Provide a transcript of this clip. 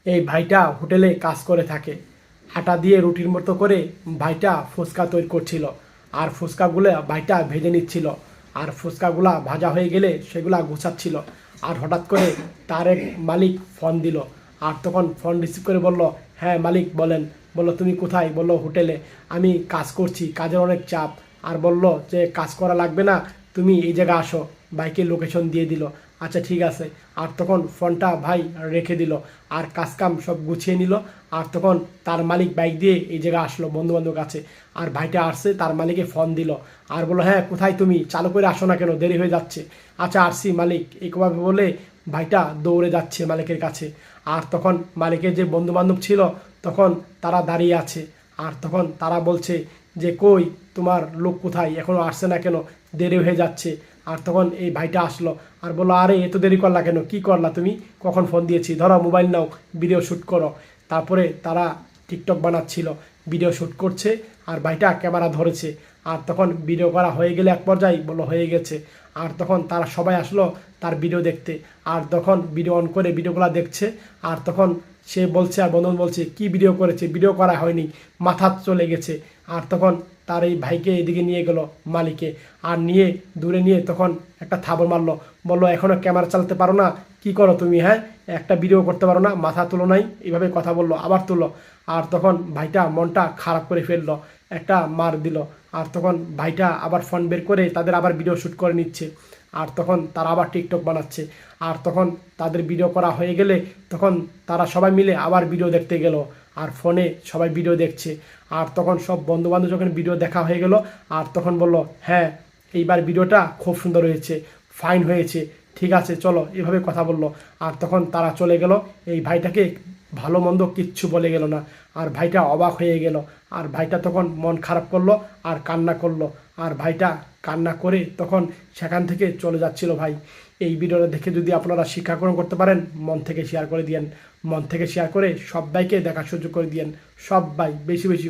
এই ভাইটা হোটেলে কাজ করে থাকে। আটা দিয়ে রুটির মতো করে ভাইটা ফুচকা তৈরি করছিল। আর ফুচকাগুলো ভাইটা ভেজে নিচ্ছিল। আর ফুচকাগুলা ভাজা হয়ে গেলে সেগুলা গুছাচ্ছিল। আর হঠাৎ করে তার এক মালিক ফোন দিল। আর তখন ফোন রিসিভ করে বলল, হ্যাঁ মালিক বলেন। বলল, তুমি কোথায়? বলল, হোটেলে। আমি কাজ করছি, কাজের অনেক চাপ। আর বলল যে কাজ করা লাগবে না, তুমি এই জায়গায় আসো। বাইকে লোকেশন দিয়ে দিল। আচ্ছা ঠিক আছে। আর তখন ফোনটা ভাই রেখে দিল। আর কাজ কাম সব গুছিয়ে নিল। আর তখন তার মালিক বাইক দিয়ে এই জায়গায় আসলো বন্ধু বান্ধব কাছে। আর ভাইটা আসছে, তার মালিকে ফোন দিল। আর বললো, হ্যাঁ কোথায় তুমি? চালু করে আসো না কেন, দেরি হয়ে যাচ্ছে। আচ্ছা আসছি মালিক, এইভাবে বলে ভাইটা দৌড়ে যাচ্ছে মালিকের কাছে। আর তখন মালিকের যে বন্ধু বান্ধব ছিল তখন তারা দাঁড়িয়ে আছে। আর তখন তারা বলছে যে কই তোমার লোক কোথায়, এখনো আসছে না কেন, দেরি হয়ে যাচ্ছে। আর তখন এই ভাইটা আসলো। আর বললো, আরে এত দেরি করলা কেন, কি করলা তুমি, কখন ফোন দিয়েছি, ধরো মোবাইল নাও, ভিডিও শ্যুট করো। তারপরে তারা টিকটক বানাচ্ছিল, ভিডিও শ্যুট করছে। আর ভাইটা ক্যামেরা ধরেছে। আর তখন ভিডিও করা হয়ে গেলে এক পর্যায়ে বললো হয়ে গেছে। আর তখন তারা সবাই আসলো তার ভিডিও দেখতে। আর তখন ভিডিও অন করে ভিডিওগুলো দেখছে। আর তখন সে বলছে, আর বন্ধু বলছে, কি ভিডিও করেছে, ভিডিও করা হয়নি, মাথা চলে গেছে। আর তখন তার এই ভাইকে এদিকে নিয়ে গেল মালিকে। আর নিয়ে দূরে নিয়ে তখন একটা থাবড় মারলো। বললো, এখনো ক্যামেরা চালাতে পারো না, কি করো তুমি, হ্যাঁ একটা ভিডিও করতে পারো না, মাথা তুলো নাই, এইভাবে কথা বললো। আবার তুলো। আর তখন ভাইটা মনটা খারাপ করে ফেললো, একটা মার দিল। আর তখন ভাইটা আবার ফোন বের করে তাদের আবার ভিডিও শ্যুট করে নিচ্ছে। আর তখন তারা আবার টিকটক বানাচ্ছে। আর তখন তাদের ভিডিও করা হয়ে গেলে তখন তারা সবাই মিলে আবার ভিডিও দেখতে গেল। আর ফোনে সবাই ভিডিও দেখছে। আর তখন সব বন্ধুবান্ধব যখন ভিডিও দেখা হয়ে গেল, আর তখন বলল, হ্যাঁ এইবার ভিডিওটা খুব সুন্দর হয়েছে, ফাইন হয়েছে, ঠিক আছে চলো, এভাবে কথা বললো। আর তখন তারা চলে গেল। এই ভাইটাকে ভালো মন্দ কিচ্ছু বলে গেল না। আর ভাইটা অবাক হয়ে গেল। আর ভাইটা তখন মন খারাপ করলো আর কান্না করলো। আর ভাইটা কান্না করে তখন সেখান থেকে চলে যাচ্ছিল ভাই। এই ভিডিওটা দেখে যদি আপনারা শিক্ষা গ্রহণ করতে পারেন, মন থেকে শেয়ার করে দিয়েন। মন থেকে শেয়ার করে সবাইকে দেখার সুযোগ করে দিয়েন। সবাই বেশি বেশি